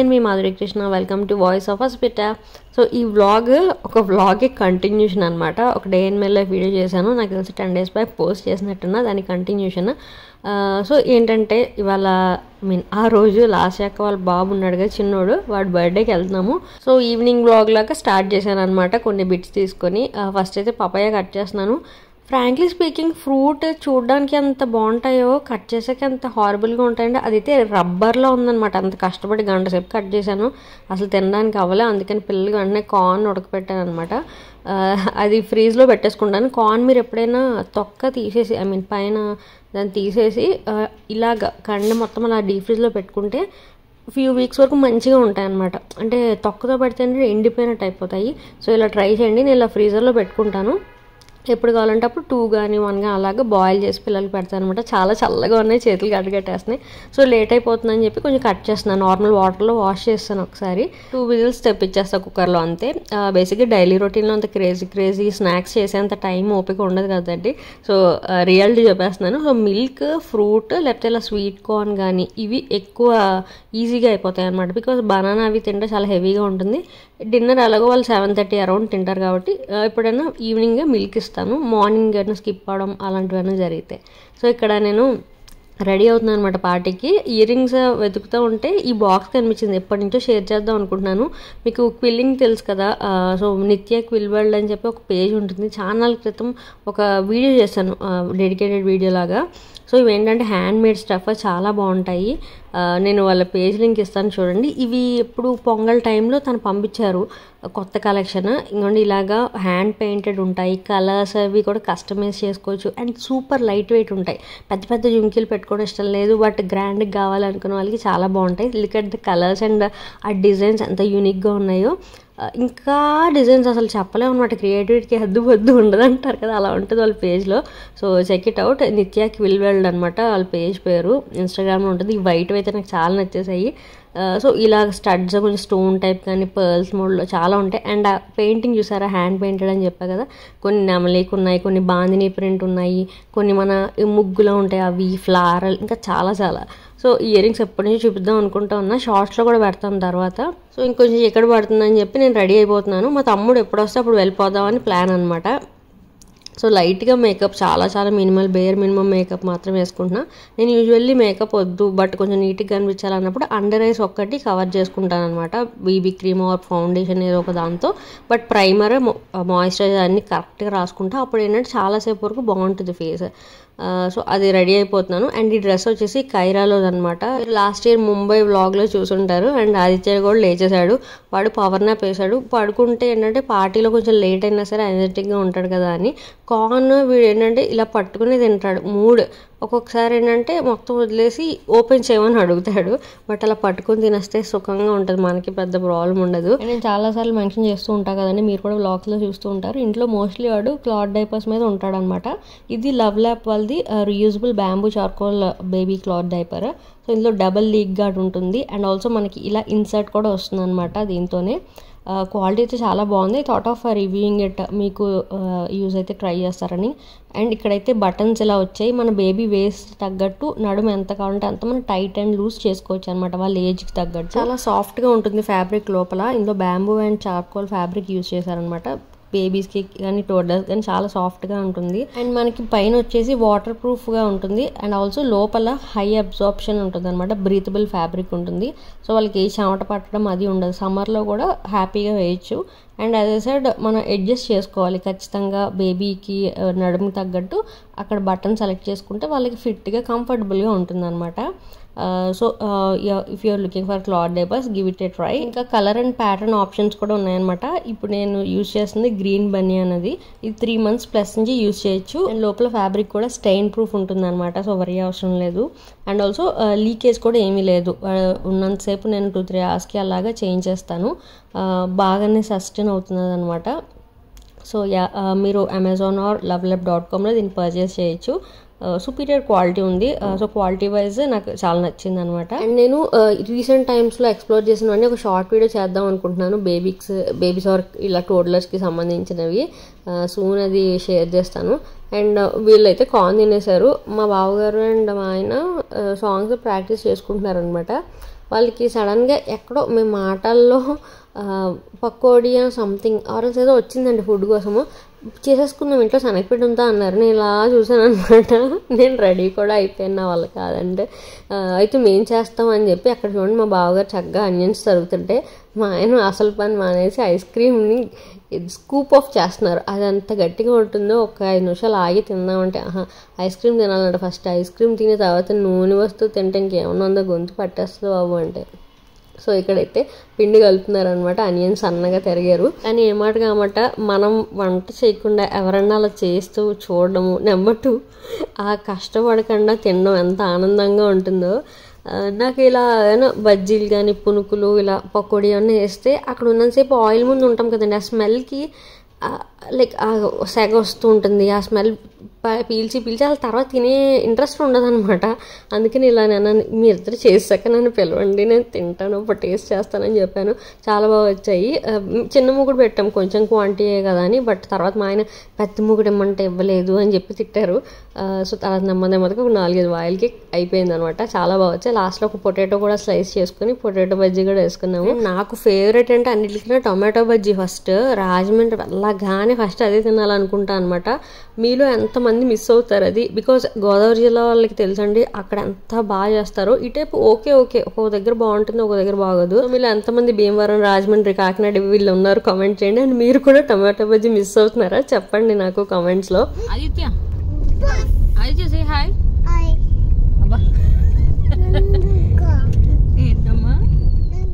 నేను మీ Madhuri Krishna. Welcome to voice of Hospita. So ఈ వ్లాగ్ ఒక వ్లాగే కంటిన్యూషన్ అనమాట. ఒక day in my life video చేశాను, నాకు తెలిసి 10 days బ్యాక్ పోస్ట్ చేసినట్టున్నా, దాని కంటిన్యూషన్. సో ఏంటంటే ఇవాళ ఆ రోజు లాస్ట్ అక్క వాళ్ళ బాబు ఉన్నాడు కదా చిన్నోడు, వాడు బర్త్డేకి వెళ్తున్నాము. సో ఈవినింగ్ వ్లాగ్ లాగా స్టార్ట్ చేశాను అనమాట, కొన్ని బిట్స్ తీసుకొని. ఫస్ట్ అయితే పపాయ కట్ చేస్తున్నాను. ఫ్రాంక్లీ స్పీకింగ్ ఫ్రూట్ చూడడానికి ఎంత బాగుంటాయో కట్ చేసాక ఎంత హారబుల్గా ఉంటాయండి. అదైతే రబ్బర్లో ఉందన్నమాట. అంత కష్టపడి గంట సేపు కట్ చేశాను, అసలు తినడానికి అవ్వలే. అందుకని పిల్లలకి వెంటనే కార్న్ ఉడకపెట్టాను అనమాట. అది ఫ్రీజ్లో పెట్టేసుకుంటాను. కార్న్ మీరు ఎప్పుడైనా తొక్క తీసేసి పైన దాన్ని తీసేసి ఇలాగ కండ మొత్తం అలా డీప్ ఫ్రీజ్లో పెట్టుకుంటే ఫ్యూ వీక్స్ వరకు మంచిగా ఉంటాయి అన్నమాట. అంటే తొక్కతో పెడితే ఎండిపోయినట్టు అయిపోతాయి. సో ఇలా ట్రై చేయండి. నేను ఇలా ఫ్రీజర్లో పెట్టుకుంటాను. ఎప్పుడు కావాలంటే అప్పుడు 2 కానీ 1 కానీ అలాగా బాయిల్ చేసి పిల్లలకి పెడతాను అనమాట. చాలా చల్లగా ఉన్నాయి, చేతులు గడ్డగట్టేస్తున్నాయి. సో లేట్ అయిపోతుందని చెప్పి కొంచెం కట్ చేస్తున్నాను. నార్మల్ వాటర్లో వాష్ చేస్తాను ఒకసారి. 2 whistles తెప్పించేస్తాను కుక్కర్లో, అంతే. బేసిక్గా డైలీ రొటీన్లో అంత క్రేజీ స్నాక్స్ చేసేంత టైం ఓపిక ఉండదు కదండి. సో రియాలిటీ చెప్పేస్తున్నాను. సో మిల్క్, ఫ్రూట్, లేకపోతే ఇలా స్వీట్ కార్న్ కానీ ఇవి ఎక్కువ ఈజీగా అయిపోతాయి అనమాట. బికాజ్ బనానా అవి తింటే చాలా హెవీగా ఉంటుంది. డిన్నర్ అలాగో వాళ్ళు 7:30 అరౌండ్ తింటారు కాబట్టి ఎప్పుడైనా ఈవినింగ్ మిల్క్ ఇస్తాను. మార్నింగ్ ఏమైనా స్కిప్ అవడం అలాంటివన్నీ జరిగితే. సో ఇక్కడ నేను రెడీ అవుతున్నాను అనమాట పార్టీకి. ఇయర్ రింగ్స్ వెతుకుతూ ఉంటే ఈ బాక్స్ కనిపించింది. ఎప్పటి నుంచో షేర్ చేద్దాం అనుకుంటున్నాను. మీకు క్విల్లింగ్ తెలుసు కదా. సో నిత్య క్విల్ వరల్డ్ అని చెప్పి ఒక పేజ్ ఉంటుంది. చాలా క్రితం ఒక వీడియో చేశాను, డెడికేటెడ్ వీడియో లాగా. సో ఇవేంటంటే హ్యాండ్ మేడ్ స్టఫ్, చాలా బాగుంటాయి. నేను వాళ్ళ పేజ్ లింక్ ఇస్తాను చూడండి. ఇవి ఎప్పుడు పొంగల్ టైంలో తను పంపించారు కొత్త కలెక్షన్. ఇంకోండి ఇలాగా హ్యాండ్ పెయింటెడ్ ఉంటాయి. కలర్స్ అవి కూడా కస్టమైజ్ చేసుకోవచ్చు. అండ్ సూపర్ లైట్ వెయిట్ ఉంటాయి. పెద్ద పెద్ద జుంకీలు పెట్టుకోవడం ఇష్టం లేదు, బట్ గ్రాండ్గా కావాలనుకున్న వాళ్ళకి చాలా బాగుంటాయి. Look at the colours and ఆ డిజైన్స్ ఎంత యూనిక్గా ఉన్నాయో. ఇంకా డిజైన్స్ అసలు చెప్పలేము అనమాట. క్రియేటివిటీకి హద్దు ఉండదు అంటారు కదా, అలా ఉంటుంది వాళ్ళ పేజ్లో. So check it out. Nithya Quill world అనమాట వాళ్ళ పేజ్ పేరు. ఇన్స్టాగ్రామ్లో ఉంటుంది. ఈ వైట్ అయితే నాకు చాలా నచ్చేసాయి. సో ఇలా స్టడ్స్ కొంచెం స్టోన్ టైప్ కానీ పర్ల్స్ మోడ్లో చాలా ఉంటాయి. అండ్ ఆ పెయింటింగ్ చూసారా, హ్యాండ్ పెయింటెడ్ అని చెప్పా కదా. కొన్ని నెమలికి ఉన్నాయి, కొన్ని బాందిని ప్రింట్ ఉన్నాయి, కొన్ని మన ముగ్గులో ఉంటాయి అవి, ఫ్లారల్, ఇంకా చాలా. సో ఇయర్ రింగ్స్ ఎప్పటి నుంచి చూపిద్దాం అనుకుంటా ఉన్నా, షార్ట్స్లో కూడా పెడతాం తర్వాత. సో ఇంకొంచెం ఎక్కడ పడుతుందని చెప్పి నేను రెడీ అయిపోతున్నాను. మా తమ్ముడు ఎప్పుడు వస్తే అప్పుడు వెళ్ళిపోదామని ప్లాన్ అనమాట. సో లైట్గా మేకప్, చాలా బేర్ మినిమం మేకప్ మాత్రం వేసుకుంటున్నా. నేను యూజువల్లీ మేకప్ వద్దు, బట్ కొంచెం నీట్గా కనిపించాలన్నప్పుడు అండర్ ఐస్ ఒక్కటి కవర్ చేసుకుంటాను అనమాట. బీబీ క్రీమ్ ఆర్ ఫౌండేషన్ ఏదో ఒక దాంతో. బట్ ప్రైమర్, మాయిశ్చరైజర్ అన్ని కరెక్ట్గా రాసుకుంటా. అప్పుడు ఏంటంటే చాలాసేపు వరకు బాగుంటుంది ఫేస్. సో అది రెడీ అయిపోతున్నాను. అండ్ ఈ డ్రెస్ వచ్చేసి కైరాలో అనమాట. లాస్ట్ ఇయర్ ముంబై వ్లాగ్లో చూసుంటారు. అండ్ ఆదిత్య కూడా లేచేశాడు. వాడు పవర్ నాప్ వేసాడు. పడుకుంటే ఏంటంటే పార్టీలో కొంచెం లేట్ అయినా సరే ఎనర్జెటిక్గా ఉంటాడు కదా అని కార్న్ వీడు ఏంటంటే ఇలా పట్టుకుని తింటాడు. ఒక్కొక్కసారి ఏంటంటే మొత్తం వదిలేసి ఓపెన్ చేయమని అడుగుతాడు. బట్ అలా పట్టుకొని తినేస్తే సుఖంగా ఉంటుంది, మనకి పెద్ద ప్రాబ్లం ఉండదు. నేను చాలాసార్లు మెన్షన్ చేస్తూ ఉంటాను కదండి, మీరు కూడా వ్లాగ్స్లో చూస్తూ ఉంటారు. ఇంట్లో మోస్ట్లీ వాడు క్లాత్ డైపర్స్ మీద ఉంటాడనమాట. ఇది లవ్ ల్యాప్ వాళ్ళది reusable bamboo charcoal baby cloth diaper. So ఇందులో డబల్ లీక్ గార్డ్ ఉంటుంది. అండ్ ఆల్సో మనకి ఇలా ఇన్సర్ట్ కూడా వస్తుంది అనమాట దీంతోనే. క్వాలిటీ అయితే చాలా బాగుంది. థాట్ ఆఫ్ రివ్యూయింగ్ ఇట్, మీకు యూజ్ అయితే ట్రై చేస్తారని. అండ్ ఇక్కడైతే బటన్స్ ఇలా వచ్చాయి. మన బేబీ వేస్ట్ తగ్గట్టు నడుము ఎంత కావాలంటే అంత మనం టైట్ అండ్ లూజ్ చేసుకోవచ్చు అనమాట, వాళ్ళ ఏజ్కి తగ్గట్టు. చాలా సాఫ్ట్గా ఉంటుంది ఫ్యాబ్రిక్ లోపల. ఇందులో bamboo and charcoal fabric use చేశారనమాట. బేబీస్కి కానీ టోడ్లర్స్ కానీ చాలా సాఫ్ట్గా ఉంటుంది. అండ్ మనకి పైన వచ్చేసి వాటర్ ప్రూఫ్గా ఉంటుంది. అండ్ ఆల్సో లోపల హై అబ్జార్ప్షన్ ఉంటుంది అనమాట, బ్రీతబుల్ ఫ్యాబ్రిక్ ఉంటుంది. సో వాళ్ళకి ఏ చెమట పట్టడం అది ఉండదు. సమ్మర్లో కూడా హ్యాపీగా వేయచ్చు. అండ్ యాజ్ ఐ సెడ్ మనం అడ్జస్ట్ చేసుకోవాలి ఖచ్చితంగా. బేబీకి నడుముకి తగ్గట్టు అక్కడ బటన్ సెలెక్ట్ చేసుకుంటే వాళ్ళకి ఫిట్గా కంఫర్టబుల్గా ఉంటుంది అనమాట. So if you're looking for cloth diapers, give it a try. ఇంకా కలర్ అండ్ ప్యాటర్న్ ఆప్షన్స్ కూడా ఉన్నాయన్నమాట. ఇప్పుడు నేను యూజ్ చేస్తుంది గ్రీన్ బన్నీ అనేది. ఇది 3 months ప్లస్ నుంచి యూజ్ చేయొచ్చు. అండ్ లోపల ఫ్యాబ్రిక్ కూడా స్టెయిన్ ప్రూఫ్ ఉంటుంది అనమాట. సో వరీ అవసరం లేదు. అండ్ ఆల్సో లీకేజ్ కూడా ఏమీ లేదు. ఉన్నంతసేపు నేను 2-3 hours అలాగా చేంజ్ చేస్తాను. బాగానే సస్టైన్ అవుతుంది అనమాట. సో మీరు అమెజాన్ ఆర్ lovelab.comలో దీన్ని పర్చేస్ చేయొచ్చు. సుపీరియర్ క్వాలిటీ ఉంది. సో క్వాలిటీ వైజ్ నాకు చాలా నచ్చింది అనమాట. అండ్ నేను రీసెంట్ టైమ్స్లో ఎక్స్ప్లోర్ చేసినవన్నీ ఒక షార్ట్ వీడియో చేద్దాం అనుకుంటున్నాను. బేబీస్ ఆర్ ఇలా టోడ్లర్స్కి సంబంధించినవి. సూన్ అది షేర్ చేస్తాను. అండ్ వీళ్ళైతే కార్న్ తినేశారు. మా బావగారు అండ్ మా ఆయన సాంగ్స్ ప్రాక్టీస్ చేసుకుంటున్నారనమాట. వాళ్ళకి సడన్గా ఎక్కడో మేము మాటల్లో పకోడీ సంథింగ్ ఆర్ఎల్స్ ఏదో వచ్చిందండి ఫుడ్ కోసము, చేసేసుకున్నాం ఇంట్లో శనగపిండి ఉందా అన్నారు. నేను ఇలా చూసాను అనమాట. నేను రెడీ కూడా అయిపోయాను, నా వల్ల కాదంటే. అయితే మేము చేస్తామని చెప్పి అక్కడ చూడండి మా బావగారు చక్కగా ఆనియన్స్ తరుగుతుంటే మా ఆయన అసలు పని మానేసి ఐస్ క్రీమ్ని స్కూప్ ఆఫ్ చేస్తున్నారు. అది అంత గట్టిగా ఉంటుందో ఒక 5 నిమిషాలు ఆగి తిందామంటే ఐస్ క్రీమ్ తినాలంటే ఫస్ట్ ఐస్ క్రీమ్ తినే తర్వాత నూనె వస్తువు తింటే ఇంకేమన్నా ఉందో గొంతు పట్టేస్తుంది బాబు అంటే. సో ఇక్కడైతే పిండి కలుపుతున్నారనమాట. ఆనియన్స్ సన్నగా తరిగారు. కానీ ఏమాట కామాట మనం వంట చేయకుండా ఎవరన్నా అలా చేస్తూ చూడడము, నెంబర్ 2 ఆ కష్టపడకుండా తినడం ఎంత ఆనందంగా ఉంటుందో. నాకు ఇలా ఏమైనా బజ్జీలు కానీ పునుకులు ఇలా పకోడీ అన్నీ వేస్తే అక్కడ ఉన్నంతసేపు ఆయిల్ ముందు ఉంటాం కదండి, ఆ స్మెల్కి లైక్ సెగ వస్తూ ఉంటుంది. ఆ స్మెల్ పీల్చి వాళ్ళ తర్వాత తినే ఇంట్రెస్ట్ ఉండదు అనమాట. అందుకని ఇలా నేను మీరు ఇద్దరు చేసాక నన్ను పిలవండి, నేను తింటాను, అప్పుడు టేస్ట్ చేస్తానని చెప్పాను. చాలా బాగా వచ్చాయి. చిన్న మూగుడు పెట్టాం కొంచెం క్వాంటిటీ కదా అని, బట్ తర్వాత మా ఆయన పెద్ద మూగుడు ఇమ్మంటే ఇవ్వలేదు అని చెప్పి తిట్టారు. సో తర్వాత నెమ్మదిగా ఒక 4-5 వాయిల్కి అయిపోయింది అనమాట. చాలా బాగా వచ్చాయి. లాస్ట్లో ఒక పొటాటో కూడా స్లైస్ చేసుకుని పొటాటో బజ్జీ కూడా వేసుకున్నాము. నాకు ఫేవరెట్ అంటే అన్నిటికన్నా టొమాటో బజ్జీ. ఫస్ట్ రాజమండ్రి వెళ్ళగానే ఫస్ట్ అదే తినాలనుకుంటా అనమాట. మీలో ఎంతమంది మిస్ అవుతారు అది? బికాజ్ గోదావరి జిల్లా వాళ్ళకి తెలుసండి అక్కడ ఎంత బాగా చేస్తారో. ఈ టైపు ఓకే ఒక్కో దగ్గర బాగుంటుంది, ఒక్కో దగ్గర బాగోదు. మీలో ఎంతమంది భీమవరం, రాజమండ్రి, కాకినాడ వీళ్ళు ఉన్నారు కామెంట్ చేయండి. అండ్ మీరు కూడా టమాటో బజ్జీ మిస్ అవుతున్నారా చెప్పండి నాకు కామెంట్స్ లో. Aditya say hi.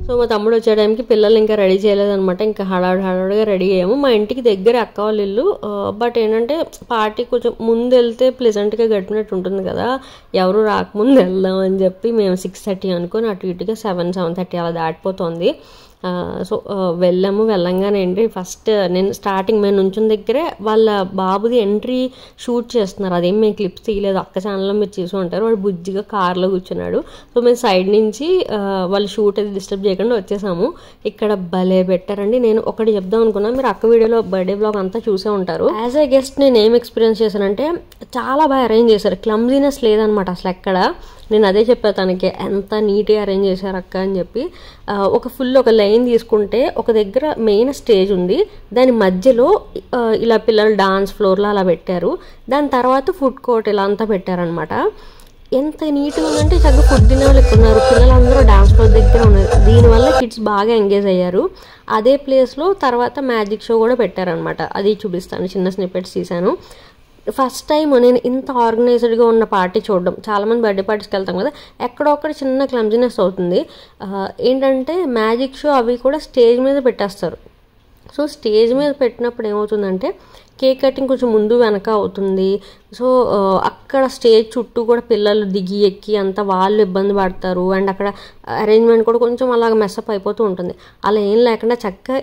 సో మా తమ్ముడు వచ్చే టైంకి పిల్లలు ఇంకా రెడీ చేయలేదనమాట. ఇంకా హడావుడిగా రెడీ అయ్యాము. మా ఇంటికి దగ్గర అక్క వాళ్ళ ఇల్లు. బట్ ఏంటంటే పార్టీ కొంచెం ముందు వెళ్తే ప్లెజెంట్గా గడిపినట్టు ఉంటుంది కదా, ఎవరు రాకముందు వెళ్దాం అని చెప్పి మేము 6:30 అనుకొని అటు ఇటుగా 7-7:30 అలా దాటిపోతుంది. సో వెళ్ళంగానే ఏంటి ఫస్ట్ నేను స్టార్టింగ్ మేము నుంచిన దగ్గరే వాళ్ళ బాబుది ఎంట్రీ షూట్ చేస్తున్నారు. అదేం మేము క్లిప్స్ తీయలేదు, అక్క ఛానల్లో మీరు చూసి ఉంటారు. వాడు బుజ్జిగా కార్లో కూర్చున్నాడు. సో మేము సైడ్ నుంచి వాళ్ళు షూట్ అది డిస్టర్బ్ చేయకుండా వచ్చేసాము. ఇక్కడ భలే పెట్టారండి. నేను ఒకటి చెప్దాం అనుకున్నా, మీరు అక్క వీడియోలో బర్త్డే బ్లాగ్ అంతా చూసే ఉంటారు. యాజ్ ఏ గెస్ట్ నేను ఏం ఎక్స్పీరియన్స్ చేశానంటే చాలా బాగా అరేంజ్ చేశారు. క్లమ్జీనెస్ లేదనమాట అసలు ఎక్కడ. నేను అదే చెప్పా తనకి, ఎంత నీట్గా అరేంజ్ చేశారు అక్క అని చెప్పి. ఒక లైన్ తీసుకుంటే ఒక దగ్గర మెయిన్ స్టేజ్ ఉంది, దాని మధ్యలో ఇలా పిల్లలు డాన్స్ ఫ్లోర్లో అలా పెట్టారు. దాని తర్వాత ఫుడ్ కోర్ట్ ఇలా అంతా పెట్టారనమాట. ఎంత నీట్గా ఉందంటే చక్కగా ఫుడ్ తినే వాళ్ళు ఉన్నారు, పిల్లలందరూ డాన్స్ ఫ్లోర్ దగ్గర ఉన్నారు. దీనివల్ల కిడ్స్ బాగా ఎంగేజ్ అయ్యారు. అదే ప్లేస్లో తర్వాత మ్యాజిక్ షో కూడా పెట్టారనమాట. అది చూపిస్తాను, చిన్న స్నిప్పెట్స్ తీశాను. ఫస్ట్ టైం నేను ఇంత ఆర్గనైజ్డ్గా ఉన్న పార్టీ చూడడం. చాలామంది బర్త్డే పార్టీస్కి వెళ్తాం కదా, ఎక్కడొక్కడ చిన్న క్లమ్జీనెస్ అవుతుంది. ఏంటంటే మ్యాజిక్ షో అవి కూడా స్టేజ్ మీద పెట్టేస్తారు. సో స్టేజ్ మీద పెట్టినప్పుడు ఏమవుతుందంటే కేక్ కటింగ్ కొంచెం ముందు వెనక అవుతుంది. సో అక్కడ స్టేజ్ చుట్టూ కూడా పిల్లలు దిగి ఎక్కి అంతా వాళ్ళు ఇబ్బంది పడతారు. అండ్ అక్కడ అరేంజ్మెంట్ కూడా కొంచెం అలాగ మెస్అప్ అయిపోతూ ఉంటుంది. అలా ఏం లేకుండా చక్కగా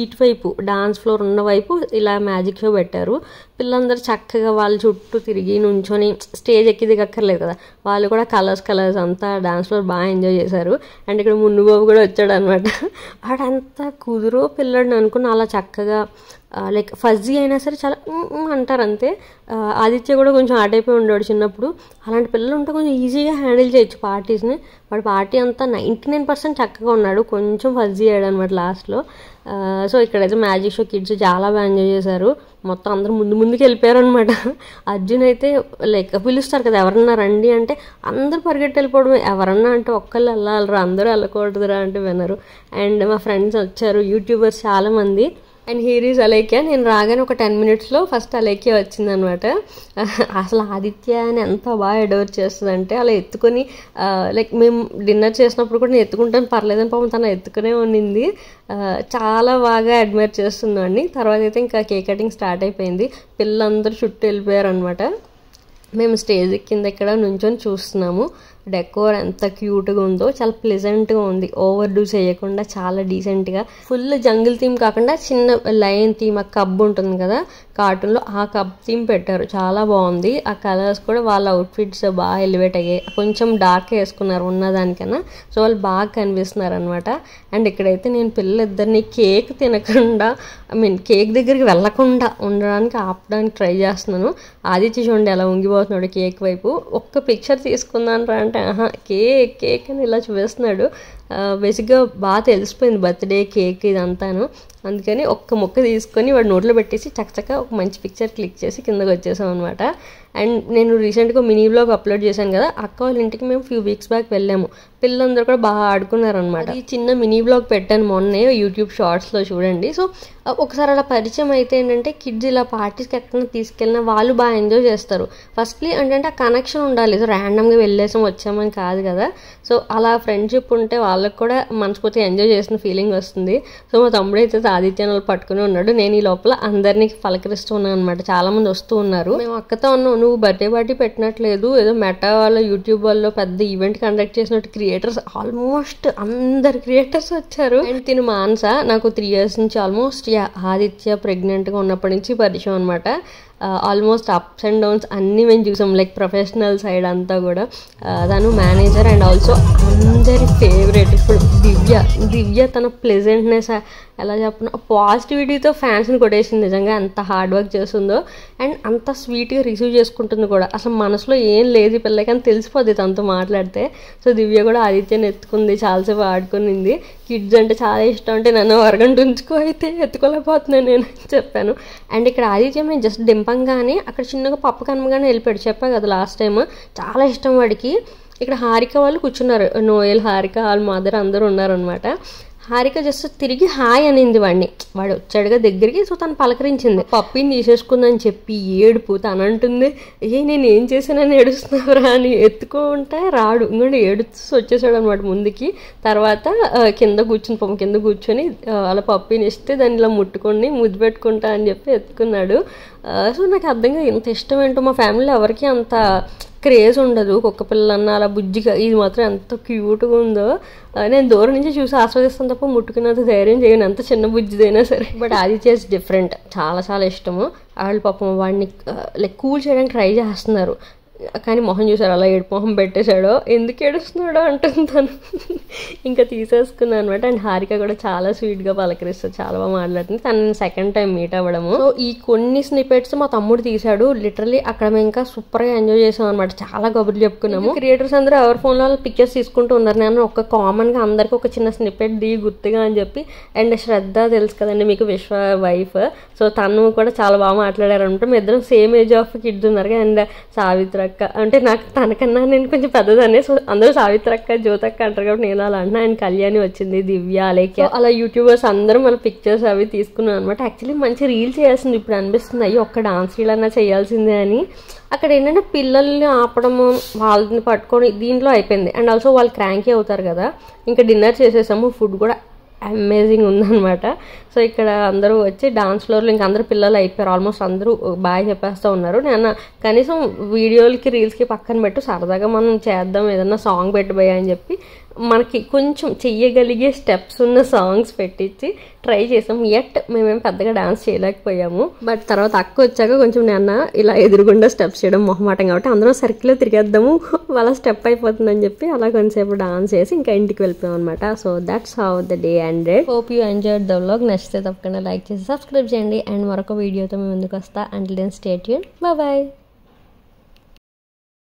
ఇటువైపు డాన్స్ ఫ్లోర్ ఉన్న వైపు ఇలా మ్యాజిక్ షో పెట్టారు. పిల్లలందరూ చక్కగా వాళ్ళ చుట్టూ తిరిగి నుంచొని స్టేజ్ ఎక్కి దిగక్కర్లేదు కదా, వాళ్ళు కూడా కలర్స్ అంతా డాన్స్ ఫ్లోర్ బాగా ఎంజాయ్ చేశారు. అండ్ ఇక్కడ మున్ను బాబు కూడా వచ్చాడు అనమాట. వాడంతా కుదురో పిల్లడిని అనుకుని అలా చక్కగా లైక్ ఫజ్జీ అయినా సరే చాలా అంటారు అంతే. ఆదిత్య కూడా కొంచెం ఆ టైపే ఉండేవాడు చిన్నప్పుడు. అలాంటి పిల్లలు ఉంటే కొంచెం ఈజీగా హ్యాండిల్ చేయొచ్చు పార్టీస్ని. వాడు పార్టీ అంతా 99% చక్కగా ఉన్నాడు, కొంచెం ఫజ్జీ అయ్యాడు అనమాట లాస్ట్లో. సో ఇక్కడైతే మ్యాజిక్ షో కిడ్స్ చాలా బాగా ఎంజాయ్ చేశారు. మొత్తం అందరూ ముందుకు వెళ్ళిపోయారు అనమాట. అర్జున్ అయితే లైక్ పిలుస్తారు కదా ఎవరన్నా రండి అంటే అందరూ పరిగెట్టి వెళ్ళిపోవడం. ఎవరన్నా అంటే ఒక్కళ్ళు వెళ్ళాలరా, అందరూ వెళ్ళకూడదురా అంటే వినరు. అండ్ మా ఫ్రెండ్స్ వచ్చారు, యూట్యూబర్స్ చాలామంది. And here is Alekhya. నేను రాగానే ఒక 10 minutesలో ఫస్ట్ అలేఖ్య వచ్చిందనమాట. అసలు ఆదిత్య అని ఎంత బాగా అడోర్ చేస్తుందంటే అలా ఎత్తుకొని లైక్ మేము డిన్నర్ చేసినప్పుడు కూడా నేను ఎత్తుకుంటాను పర్లేదని పాపం తను ఎత్తుకునే ఉండింది. చాలా బాగా అడ్మైర్ చేస్తుందండి. తర్వాత అయితే ఇంకా కేక్ కటింగ్ స్టార్ట్ అయిపోయింది. పిల్లలందరూ చుట్టూ వెళ్ళిపోయారు అనమాట. మేము స్టేజ్ కింద ఇక్కడ నుంచొని చూస్తున్నాము. డెకోర్ ఎంత క్యూట్గా ఉందో, చాలా ప్లెజెంట్గా ఉంది. ఓవర్ డూ చేయకుండా చాలా డీసెంట్గా, ఫుల్ జంగిల్ థీమ్ కాకుండా చిన్న లైన్ థీమ్, ఆ కబ్ ఉంటుంది కదా కార్టూన్లో, ఆ కబ్ థీమ్ పెట్టారు. చాలా బాగుంది. ఆ కలర్స్ కూడా వాళ్ళ అవుట్ఫిట్స్ బాగా ఎలివేట్ అయ్యాయి. కొంచెం డార్క్ వేసుకున్నారు ఉన్నదానికన్నా, సో వాళ్ళు బాగా కనిపిస్తున్నారు అనమాట. అండ్ ఇక్కడైతే నేను పిల్లలిద్దరిని కేక్ తినకుండా కేక్ దగ్గరికి వెళ్ళకుండా ఉండడానికి ఆపడానికి ట్రై చేస్తున్నాను. ఆదిత్య చూడండి ఎలా ఉంగిపోతున్నాడు కేక్ వైపు. ఒక్క పిక్చర్ తీసుకుందాను రా అంటే అంటే ఆహా కేక్ కేక్ అని ఇలా చూపిస్తున్నాడు. బేసిక్గా బాగా తెలిసిపోయింది బర్త్డే కేక్ ఇదంతాను. అందుకని ఒక్క ముక్క తీసుకొని వాడు నోట్లో పెట్టేసి చక్కచక్క ఒక మంచి పిక్చర్ క్లిక్ చేసి కిందకి వచ్చేసాం అనమాట. అండ్ నేను రీసెంట్గా మినీ వ్లాగ్ అప్లోడ్ చేశాను కదా, అక్క వాళ్ళ ఇంటికి మేము ఫ్యూ వీక్స్ బ్యాక్ వెళ్ళాము. పిల్లలందరూ కూడా బాగా ఆడుకున్నారనమాట. ఈ చిన్న మినీ వ్లాగ్ పెట్టాను మొన్నే యూట్యూబ్ షార్ట్స్లో చూడండి. సో ఒకసారి అలా పరిచయం అయితే ఏంటంటే కిడ్స్ ఇలా పార్టీస్కి ఎక్కడైనా తీసుకెళ్ళినా వాళ్ళు బాగా ఎంజాయ్ చేస్తారు. ఫస్ట్లీ ఏంటంటే ఆ కనెక్షన్ ఉండాలి. సో ర్యాండమ్గా వెళ్ళేసాం వచ్చామని కాదు కదా. సో అలా ఫ్రెండ్షిప్ ఉంటే వాళ్ళకి కూడా మనస్ఫూర్తిగా ఎంజాయ్ చేసిన ఫీలింగ్ వస్తుంది. సో మా తమ్ముడు అయితే ఆదిత్య వాళ్ళు పట్టుకుని ఉన్నాడు. నేను ఈ లోపల అందరినీ పలకరిస్తూ ఉన్నాను అనమాట. చాలామంది వస్తూ ఉన్నారు. మేము అక్కతో ఉన్నాం, నువ్వు బర్త్డే పార్టీ పెట్టినట్లేదు, ఏదో మెటా వాళ్ళ యూట్యూబ్ వాళ్ళు పెద్ద ఈవెంట్ కండక్ట్ చేసినట్టు క్రియేటర్స్ ఆల్మోస్ట్ అందరు క్రియేటర్స్ వచ్చారు. అండ్ తిను మానస నాకు 3 years నుంచి ఆల్మోస్ట్ ఆదిత్య ప్రెగ్నెంట్గా ఉన్నప్పటి నుంచి పరిచయం అనమాట. ఆల్మోస్ట్ అప్స్ అండ్ డౌన్స్ అన్నీ మేము చూసాం, లైక్ ప్రొఫెషనల్ సైడ్ అంతా కూడా. తను మేనేజర్ అండ్ ఆల్సో అందరి ఫేవరెట్. ఇప్పుడు దివ్య తన ప్లెజెంట్నెస్ ఎలా చెప్పిన పాజిటివిటీతో ఫ్యాన్స్ని కొట్టేసింది. నిజంగా ఎంత హార్డ్ వర్క్ చేస్తుందో అండ్ అంత స్వీట్గా రిసీవ్ చేసుకుంటుంది కూడా. అసలు మనసులో ఏం లేదు ఈ పిల్లకి అని తెలిసిపోద్ది తనతో మాట్లాడితే. సో దివ్య కూడా ఆదిత్యని ఎత్తుకుంది, చాలాసేపు ఆడుకునింది. కిడ్స్ అంటే చాలా ఇష్టం, అంటే నన్ను అరగంట ఉంచుకో, అయితే ఎత్తుకోలేకపోతున్నాను నేను చెప్పాను. అండ్ ఇక్కడ ఆదిత్య మేము జస్ట్ దింపంగానే అక్కడ చిన్నగా పప్పు కనమగానే వెళ్ళిపోయాడు. చెప్పా కదా లాస్ట్ టైం, చాలా ఇష్టం వాడికి. ఇక్కడ హారిక వాళ్ళు కూర్చున్నారు, నోయల్ హారిక వాళ్ళ మదర్ అందరూ ఉన్నారనమాట. హారిక జస్ట్ తిరిగి హాయ్ అనింది వాడిని. వాడు వచ్చాడుగా దగ్గరికి. సో తను పలకరించింది. పప్పిని తీసేసుకుందని చెప్పి ఏడుపు. తను అంటుంది నేను ఏం చేశానని ఏడుస్తున్నావురా అని. ఎత్తుకుంటే రాడు, ఇంకోటి ఏడుస్తూ వచ్చేసాడు అనమాట ముందుకి. తర్వాత కింద కూర్చొని అలా పప్పిని ఇస్తే దాన్ని ఇలా ముట్టుకొని ముద్దు పెట్టుకుంటా అని చెప్పి ఎత్తుకున్నాడు. సో నాకు అర్థంగా ఇంత ఇష్టం ఏంటో. మా ఫ్యామిలీలో ఎవరికి అంత క్రేజ్ ఉండదు కుక్క పిల్లలన్నా అలా బుజ్జిగా. ఇది మాత్రం ఎంత క్యూట్గా ఉందో. నేను దూరం నుంచి చూసి ఆస్వాదిస్తాను తప్ప ముట్టుకున్నంత ధైర్యం చేయను, ఎంత చిన్న బుజ్జిదైనా సరే. బట్ ఆదిత్య ఇస్ డిఫరెంట్, చాలా చాలా ఇష్టము. వాళ్ళు పాపం వాడిని లైక్ కూల్ చేయడానికి ట్రై చేస్తున్నారు. కానీ మొహం చూసారు అలా ఏడు మొహం పెట్టేశాడో, ఎందుకు ఏడుస్తున్నాడో అంటుంటాను. ఇంకా తీసేసుకున్నాను అనమాట. అండ్ హారిక కూడా చాలా స్వీట్గా పలకరిస్తుంది, చాలా బాగా మాట్లాడుతుంది. తను సెకండ్ టైం మీట్ అవ్వడము. సో ఈ కొన్ని స్నిపెట్స్ మా తమ్ముడు తీశాడు. లిటరల్లీ అక్కడ మేము ఇంకా సూపర్గా ఎంజాయ్ చేసాం అనమాట. చాలా కబుర్లు చెప్పుకున్నాము. క్రియేటర్స్ అందరూ ఎవరి ఫోన్లో పిక్చర్స్ తీసుకుంటూ ఉన్నారు. నేను ఒక కామన్గా అందరికీ ఒక చిన్న స్నిపెట్ దిగి గుర్తుగా అని చెప్పి. అండ్ శ్రద్ధ తెలుసు కదండి మీకు, విశ్వ వైఫ్. సో తను కూడా చాలా బాగా మాట్లాడారు అనమాట. మీ ఇద్దరం సేమ్ ఏజ్ ఆఫ్ కిడ్స్ ఉన్నారు. అండ్ సావిత్ర అక్క అంటే నాకు తనకన్నా నేను కొంచెం పెద్దదాన్ని. సో అందరూ సావిత్రక్క జ్యోతక్క అంటారు కాబట్టి నేను అలా అంటున్నా. అండ్ కళ్యాణి వచ్చింది, దివ్య, అలేఖ్య, అలా యూట్యూబర్స్ అందరూ మన పిక్చర్స్ అవి తీసుకున్నాం అనమాట. యాక్చువల్లీ మంచి రీల్ చేయాల్సింది ఇప్పుడు అనిపిస్తుంది, అయ్యి ఒక్క డాన్స్ రీల్ అన్నా చేయాల్సిందే అని. అక్కడ ఏంటంటే పిల్లల్ని ఆపడము, వాళ్ళని పట్టుకొని దీంట్లో అయిపోయింది. అండ్ ఆల్సో వాళ్ళు క్రాంకీ అవుతారు కదా. ఇంకా డిన్నర్ చేసేసాము. ఫుడ్ కూడా అమేజింగ్ ఉందన్నమాట. సో ఇక్కడ అందరూ వచ్చి డాన్స్ ఫ్లోర్లో ఇంకా అందరూ పిల్లలు అయిపోయారు. ఆల్మోస్ట్ అందరూ బాగా చెప్పేస్తూ ఉన్నారు. నేను కనీసం వీడియోలకి రీల్స్కి పక్కన పెట్టు, సరదాగా మనం చేద్దాం, ఏదన్నా సాంగ్ పెట్టబోయా అని చెప్పి మనకి కొంచెం చెయ్యగలిగే స్టెప్స్ ఉన్న సాంగ్స్ పెట్టించి ట్రై చేసాం. ఎట్ మేమేం పెద్దగా డాన్స్ చేయలేకపోయాము. బట్ తర్వాత అక్క వచ్చాక కొంచెం నేను ఇలా ఎదురుగుండా స్టెప్స్ చేయడం మొహమాటం కాబట్టి అందరం సర్కిల్లో తిరిగేద్దాము, వాళ్ళ స్టెప్ అయిపోతుందని చెప్పి అలా కొంచెంసేపు డాన్స్ చేసి ఇంకా ఇంటికి వెళ్ళిపోయాం అనమాట. So that's how the day ended. Hope you enjoyed the vlog. నచ్చితే తప్పకుండా లైక్ చేసి సబ్స్క్రైబ్ చేయండి. అండ్ మరొక వీడియోతో మేము ముందుకు వస్తా. Until then stay tuned. Bye.